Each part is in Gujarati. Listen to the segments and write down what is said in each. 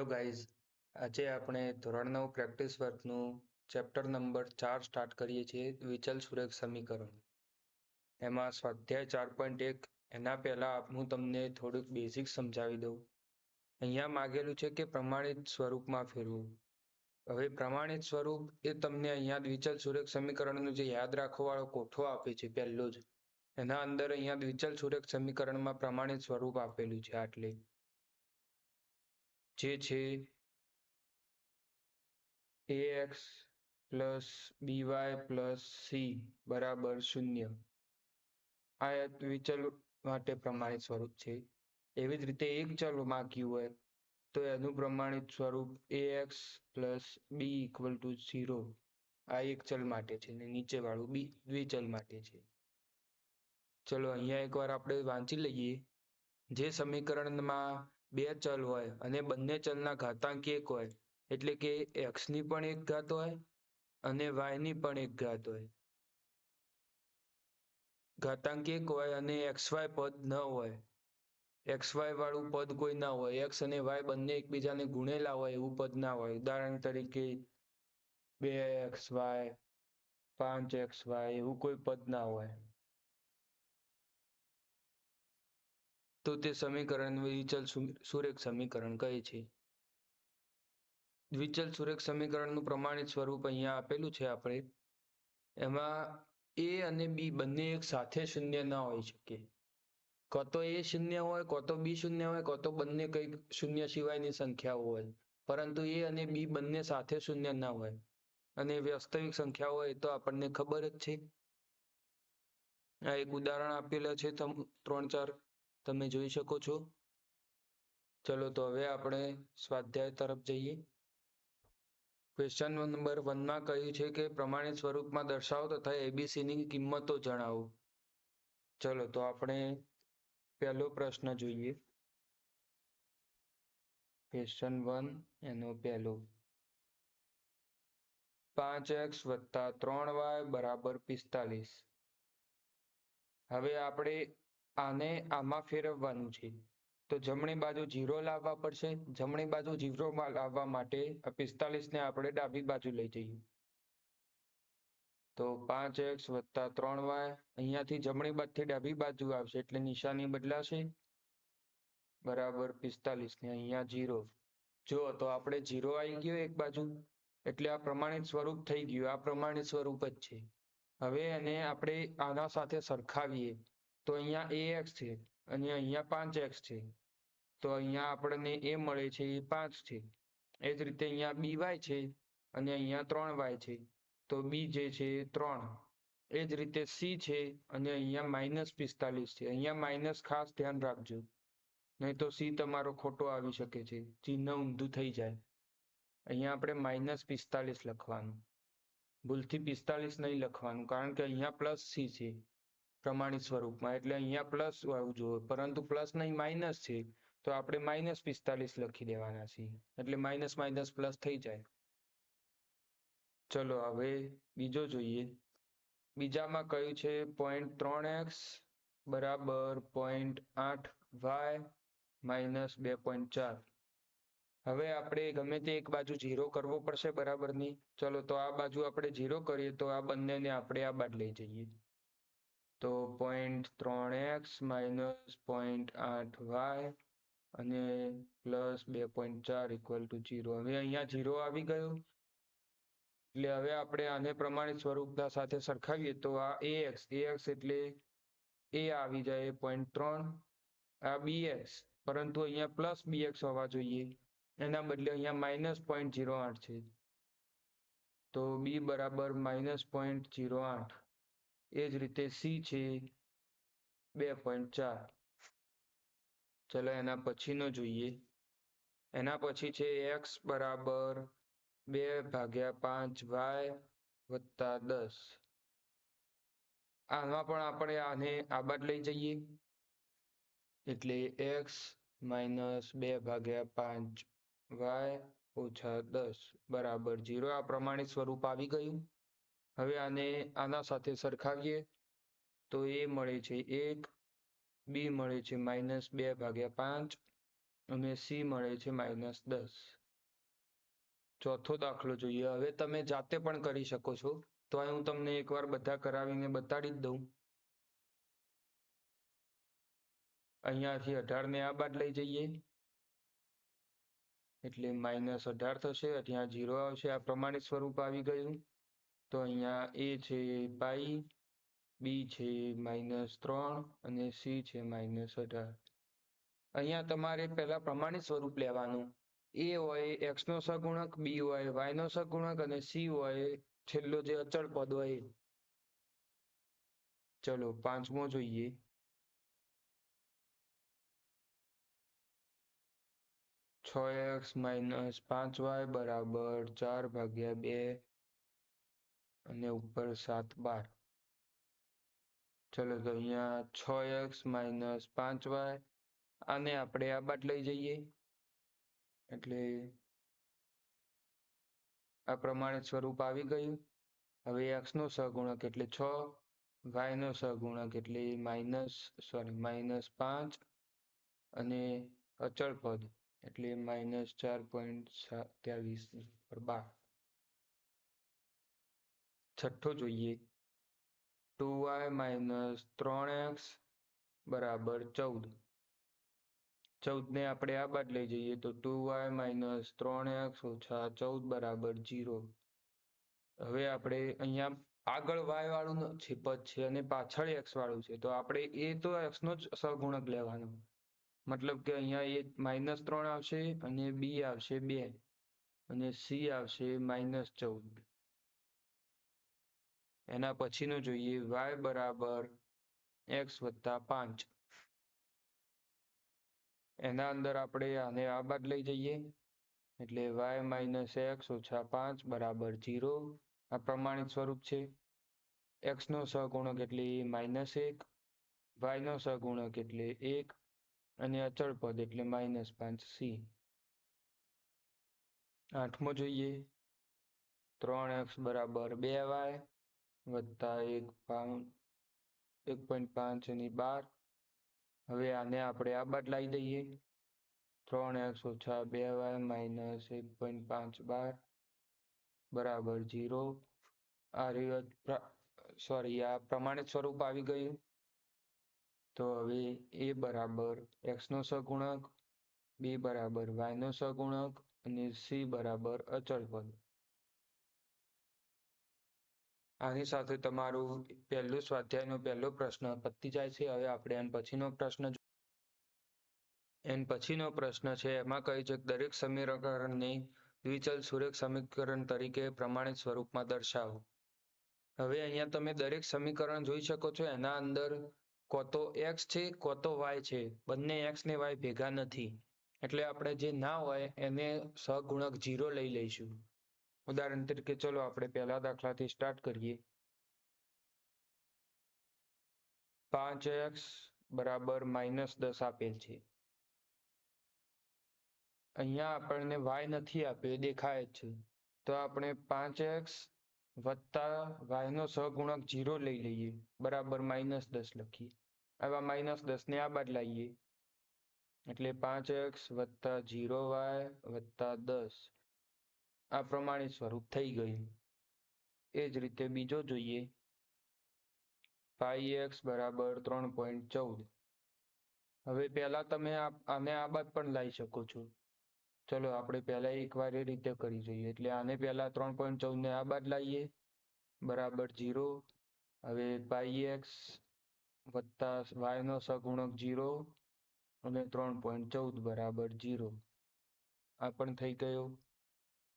હેલો ગાઈઝ, આજે આપણે ધોરણ 9 પ્રેક્ટિસ વર્કનું ચેપ્ટર નંબર 4 સ્ટાર્ટ કરીએ છીએ, વિચલ સુરેખ સમીકરણ. એમાં સ્વાધ્યાય 4.1 એના પહેલાં હું તમને થોડુંક બેઝિક સમજાવી દઉં. અહીંયા માગેલું છે કે પ્રમાણિત સ્વરૂપમાં ફેરવું. હવે પ્રમાણિત સ્વરૂપ એ તમને અહીંયા દ્વિચલ સુરેખ સમીકરણનું જે યાદ રાખવાવાળો કોઠો આપે છે પહેલો જ, એના અંદર અહીંયા દ્વિચલ સુરેખ સમીકરણમાં પ્રમાણિત સ્વરૂપ આપેલું છે આટલે, જે છે ax plus by plus c બરાબર 0. આ દ્વિચલ માટે પ્રમાણિત સ્વરૂપ છે. એવી જ રીતે એક ચલ માગ્યું હોય તો એનું પ્રમાણિત સ્વરૂપ ax plus b equal to 0. આ એક ચલ માટે છે ને નીચે વાળું બી દ્વિચલ માટે છે. ચલો અહીંયા એકવાર આપણે વાંચી લઈએ. જે સમીકરણમાં બે ચલ હોય અને બંને ચલના ઘાતાંક 1 હોય, એટલે કે x ની પણ એક ઘાત હોય અને y ની પણ એક ઘાત હોય. ઘાતાંક 1 હોય અને xy પદ ન હોય, xy વાળું પદ કોઈ ના હોય, x અને y બંને એકબીજાને ગુણેલા હોય એવું પદ ના હોય. ઉદાહરણ તરીકે 2xy 5xy એવું કોઈ પદ ના હોય, તો તે સમીકરણ દ્વિચલ સુરેખ સમીકરણ કહે છે. દ્વિચલ સુરેખ સમીકરણનું પ્રમાણિત સ્વરૂપ અહીંયા આપેલું છે. આપણે એમાં a અને b બંને એક સાથે શૂન્ય ના હોઈ શકે. કાં તો a શૂન્ય હોય, કાં તો b શૂન્ય હોય, કાં તો બંને કંઈક શૂન્ય સિવાયની સંખ્યાઓ હોય, પરંતુ a અને b બંને સાથે શૂન્ય ના હોય. અને વાસ્તવિક સંખ્યા હોય તો આપણને ખબર જ છે. આ એક ઉદાહરણ આપેલા છે 3-4, તમે જોઈ શકો છો. ચલો તો હવે આપણે સ્વાધ્યાય તરફ જઈએ. ક્વેશ્ચન નંબર 1 માં કહ્યું છે કે પ્રમાણિત સ્વરૂપમાં દર્શાવો તથા એબીસી ની કિંમતો જણાવો. ચલો તો આપણે પહેલો પ્રશ્ન જોઈએ. ક્વેશ્ચન 1 એનો પહેલો, 5x વત્તા 3y બરાબર 45. હવે આપણે આને આમાં ફેરવવાનું છે, તો જમણી બાજુ 0 લાવવા પડશે. જમણી બાજુ 0 લાવવા માટે 45 ને આપણે ડાબી બાજુ લઈ જઈએ. તો 5x વત્તા 3y અહીંયાથી જમણી બાજુથી ડાબી બાજુ આવશે એટલે નિશાની બદલાશે, બરાબર 45 ને અહીંયા 0. જો તો આપણે 0 આવી ગયો એક બાજુ, એટલે આ પ્રમાણિત સ્વરૂપ થઈ ગયું. આ પ્રમાણિત સ્વરૂપ જ છે. હવે એને આપણે આના સાથે સરખાવીએ તો અહીંયા ax છે અને અહીંયા 5x છે, તો અહીંયા આપણને એ મળે છે એ 5 છે. એ જ રીતે અહીંયા by છે અને અહીંયા 3y છે, તો b જે છે એ 3. એ જ રીતે c છે અને અહીંયા -45 છે. અહીંયા માઇનસ ખાસ ધ્યાન રાખજો, નહીં તો c તમારો ખોટો આવી શકે છે, ચિહ્ન ઊંધું થઈ જાય. અહીંયા આપણે -45 લખવાનું, ભૂલથી 45 નહીં લખવાનું, કારણ કે અહીંયા પ્લસ c છે પ્રમાણિત સ્વરૂપમાં, એટલે અહીંયા પ્લસ આવવું જોઈએ, પરંતુ પ્લસ નહીં માઇનસ છે, તો આપણે -45 લખી દેવાના છીએ, એટલે માઇનસ માઇનસ પ્લસ થઈ જાય. ચલો હવે બીજો જોઈએ. બીજામાં કહ્યું છે 0.3x બરાબર 0.8y -2.4. હવે આપણે ગમે તે એક બાજુ 0 કરવો પડશે, બરાબર ની. ચલો તો આ બાજુ આપણે 0 કરીએ તો આ બંનેને આપણે આ બાજુ લઈ જઈએ, તો 0.3x -0.8y અને +2.4 = 0. હવે અહીંયા 0 આવી ગયું, એટલે હવે આપણે આને પ્રમાણિત સ્વરૂપના સાથે સરખાવીએ તો આ ax એટલે a આવી જાય 0.3, આ bx, પરંતુ અહીંયા પ્લસ bx હોવા જોઈએ, એના બદલે અહીંયા -0.08 છે, તો b બરાબર -0.08. એ જ રીતે c છે 2.4. ચલો એના પછીનો જોઈએ. એના પછી છે x બરાબર 2/5y વત્તા 10. આમાં પણ આપણે આને આ બાજુ લઈ જઈએ, એટલે x -2/5y ઓછા 10 બરાબર 0. આ પ્રમાણિત સ્વરૂપ આવી ગયું. હવે આને આના સાથે સરખાવીએ તો a મળે છે 1, b મળે છે -2/5 અને સી મળે છે -10. ચોથો દાખલો જોઈએ. હવે તમે જાતે પણ કરી શકો છો, તો હું તમને એકવાર બધા કરાવીને બતાડી જ દઉં. અહીંયાથી 18 ને આ બાદ લઈ જઈએ એટલે -18 થશે. ત્યાં 0 આવશે. આ પ્રમાણિત સ્વરૂપ આવી ગયું. તો અહીંયા એ છે પાઈ, બી છે -3 અને સી છે -18. અહીંયા તમારે પહેલા પ્રમાણિત સ્વરૂપ લેવાનું. એ હોય x નો સહગુણક, બી હોય y નો સહગુણક અને સી હોય છેલ્લો જે અચળ પદ હોય. ચલો પાંચમો જોઈએ. x - 5y બરાબર 4/2 અને ઉપર 7/12. ચલો તો અહીંયા 6x - 5y આને આપણે આ બાદ લઈ જઈએ એટલે આ પ્રમાણે સ્વરૂપ આવી ગયું. હવે x નો સહગુણક એટલે 6, y નો સહગુણક એટલે -5 અને અચળ પદ એટલે -4.27/12. છઠ્ઠો જોઈએ. 2y - 3x બરાબર 14. 14 ને આપણે આ બાદ લઈ જઈએ તો 2y - 3x - 14 બરાબર 0. હવે આપણે અહીંયા આગળ y વાળું છે પદ છે અને પાછળ x વાળું છે, તો આપણે એ તો x નો જ સહગુણક લેવાનો. મતલબ કે અહીંયા એ -3 આવશે અને બી આવશે 2 અને સી આવશે -14. એના પછીનું જોઈએ. y બરાબર x + 5. એના અંદર આપણે આને આ બાદ લઈ જઈએ એટલે y - x - 5 બરાબર 0. આ પ્રમાણિત સ્વરૂપ છે. x નો સહગુણક એટલે -1, y નો સહગુણક એટલે 1 અને અચળ પદ એટલે -5c. આઠમો જોઈએ. 3x બરાબર 2y વત્તા 1.5 અને 12. હવે આને આપણે આ બાદ લાવી દઈએ. 3x - 2y - 1.5 12 બરાબર 0. આ પ્રમાણિત સ્વરૂપ આવી ગયું. તો હવે a બરાબર x નો સહગુણક, b બરાબર y નો સહગુણક અને c બરાબર અચળ પદ. આની સાથે તમારું પહેલું સ્વાધ્યાયનો પહેલો પ્રશ્ન પતી જાય છે. હવે આપણે એન પછીનો પ્રશ્ન છે. એમાં કહે છે દરેક સમીકરણને દ્વિચલ સુરેખ સમીકરણ તરીકે પ્રમાણિત સ્વરૂપમાં દર્શાવો. હવે અહીંયા તમે દરેક સમીકરણ જોઈ શકો છો. એના અંદર કો તો x છે કો તો y છે. બંને x ને y ભેગા નથી. એટલે આપણે જે ના હોય એને સહગુણક 0 લઈ લઈશું. ઉદાહરણ તરીકે ચલો આપણે પહેલા દાખલાથી સ્ટાર્ટ કરીએ. 5x બરાબર -10 આપેલ છે. અહીંયા આપણને y નથી આપ્યો, એ દેખાય જ છે. તો આપણે 5x વત્તા y નો સહગુણક 0 લઈ લઈએ બરાબર -10 લખીએ. આવા -10 ને આ બાદ લાવીએ એટલે 5x વત્તા 0y વત્તા 10. આ પ્રમાણિત સ્વરૂપ થઈ ગયું. એ જ રીતે બીજો જોઈએ. 5x બરાબર 3.14. હવે પહેલા તમે આને આ બાદ પણ લાવી શકો છો. ચલો આપણે પહેલા એકવાર એ રીતે કરી જોઈએ. એટલે આને પહેલા 3.14 ને આ બાદ લાવીએ બરાબર 0. હવે 5x વત્તા y નો સહગુણક 0 અને 3.14 બરાબર 0. આ પણ થઈ ગયો.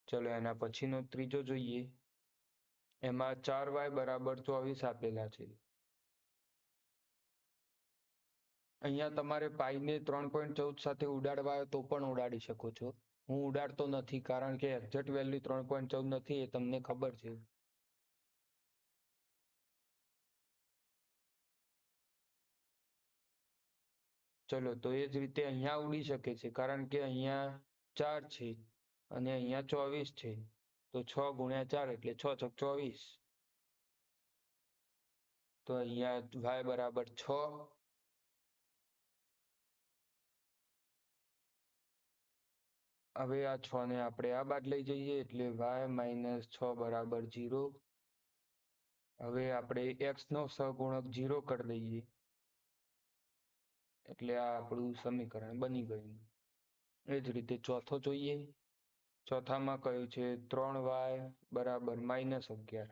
ચલો એના પછીનો ત્રીજો જોઈએ. એમાં 4y બરાબર 24 આપેલા છે. અહીંયા તમારે પાઈને 3.14 સાથે ઉડાડવા હોય તો પણ ઉડાડી શકો છો. હું ઉડાડતો નથી કારણ કે એક્ઝેક્ટ વેલ્યુ 3.14 નથી, એ તમને ખબર છે. ચલો તો એ જ રીતે અહીંયા ઉડી શકે છે કારણ કે અહીંયા 4 છે અને અહીંયા 24 છે. તો 6 × 4 એટલે 6 × 24. તો અહીંયા y બરાબર 6 હવે આ 6 ને આપણે આ બાદ લઈ જઈએ એટલે y - 6 બરાબર 0. હવે આપણે x નો સહગુણક 0 કરી દઈએ એટલે આ આપણું સમીકરણ બની ગયું. એ જ રીતે ચોથો જોઈએ. ચોથામાં કહ્યું છે 3y બરાબર -11.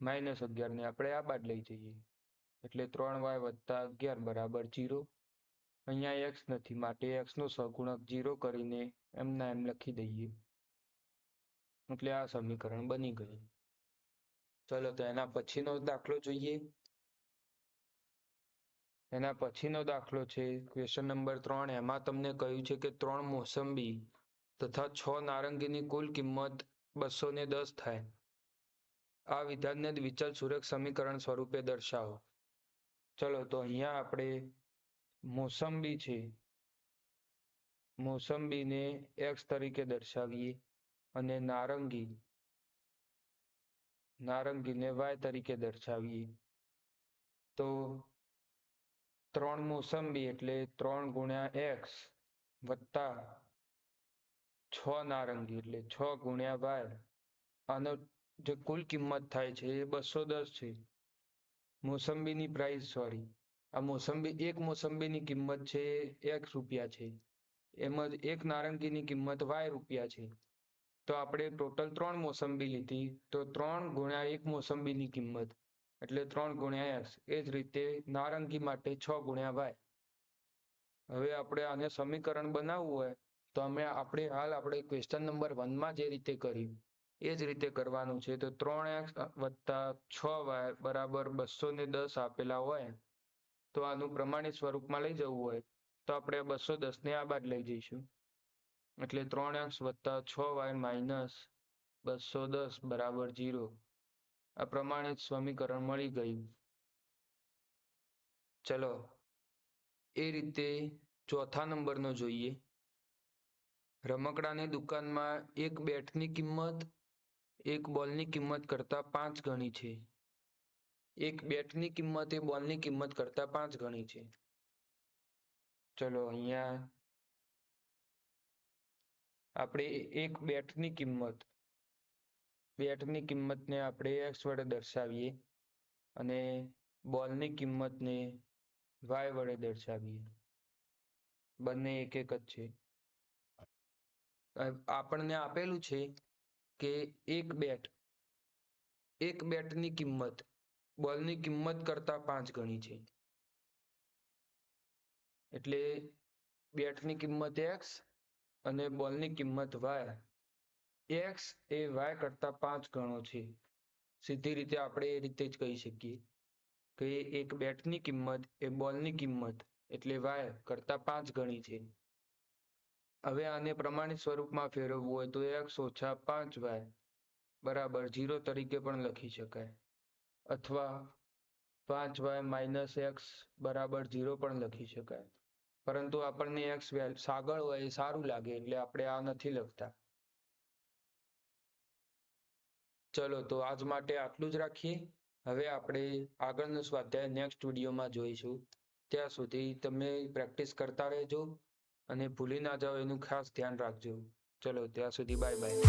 -11 ને આપણે આ બાદ લઈ જઈએ એટલે 3y + 11 બરાબર 0. અહીંયા x નથી માટે x નો સહગુણક 0 કરીને એમના એમ લખી દઈએ એટલે આ સમીકરણ બની ગયું. ચલો તો એના પછીનો દાખલો જોઈએ. એના પછીનો દાખલો છે ક્વેશ્ચન નંબર 3. એમાં તમને કહ્યું છે કે 3 મોસંબી તથા 6 નારંગીની કુલ કિંમત 210 થાય. આ વિધાનને દ્વિચલ સુરેખ સમીકરણ સ્વરૂપે દર્શાવો. ચલો તો અહીંયા આપણે મોસંબી છે, મોસંબીને x તરીકે દર્શાવીએ અને નારંગીને y તરીકે દર્શાવીએ. તો 3 મોસંબી એટલે 3 × x વત્તા 6 નારંગી એટલે 6 × y. આનો જે કુલ કિંમત થાય છે એ 210 છે. મોસંબીની પ્રાઇસ એક મોસંબીની કિંમત છે x રૂપિયા છે, એમ જ એક નારંગીની કિંમત y રૂપિયા છે. તો આપણે ટોટલ 3 મોસંબી લીધી તો 3 × 1 મોસંબીની કિંમત એટલે 3 × x. એ જ રીતે નારંગી માટે 6 × y. હવે આપણે આને સમીકરણ બનાવવું હોય તો આપણે ક્વેશ્ચન નંબર 1માં જે રીતે કર્યું એ જ રીતે કરવાનું છે. તો 3x + 6y બરાબર 210 આપેલા હોય તો આનું પ્રમાણિત સ્વરૂપમાં લઈ જવું હોય તો આપણે 210 ને આ બાદ લઈ જઈશું એટલે 3x + 6y - 210 બરાબર 0. આ પ્રમાણિત સમીકરણ મળી ગયું. ચલો એ રીતે ચોથા નંબરનો જોઈએ. રમકડાની દુકાનમાં એક બેટની કિંમત એક બોલની કિંમત કરતાં 5 ગણી છે. એક બેટની કિંમત એ બોલની કિંમત કરતાં 5 ગણી છે. ચલો અહીંયા આપણે એક બેટની કિંમતને આપણે x વડે દર્શાવીએ અને બોલની કિંમતને y વડે દર્શાવીએ. બંને એક જ છે. આપણને આપેલું છે કે એક બેટની કિંમત બોલની કિંમત કરતાં 5 ગણી છે. એટલે બેટની કિંમત x અને બોલની કિંમત y. x એ y કરતાં 5 ગણો છે. સીધી રીતે આપણે એ રીતે જ કહી શકીએ કે એક બેટની કિંમત એ બોલની કિંમત એટલે y કરતાં 5 ગણી છે. હવે આને પ્રમાણિત સ્વરૂપમાં ફેરવવું હોય તો x - 5y બરાબર 0 તરીકે પણ લખી શકાય અથવા 5y - x બરાબર 0 પણ લખી શકાય. પરંતુ આપણને x સાગળ હોય એ સારું લાગે એટલે આપણે આ નથી લખતા. ચલો તો આજ માટે આટલું જ રાખીએ. હવે આપણે આગળનો સ્વાધ્યાય નેક્સ્ટ વિડીયોમાં જોઈશું. ત્યાં સુધી તમે પ્રેક્ટિસ કરતા રહેજો અને ભૂલી ના જાઓ એનું ખાસ ધ્યાન રાખજો. ચલો ત્યાં સુધી બાય બાય.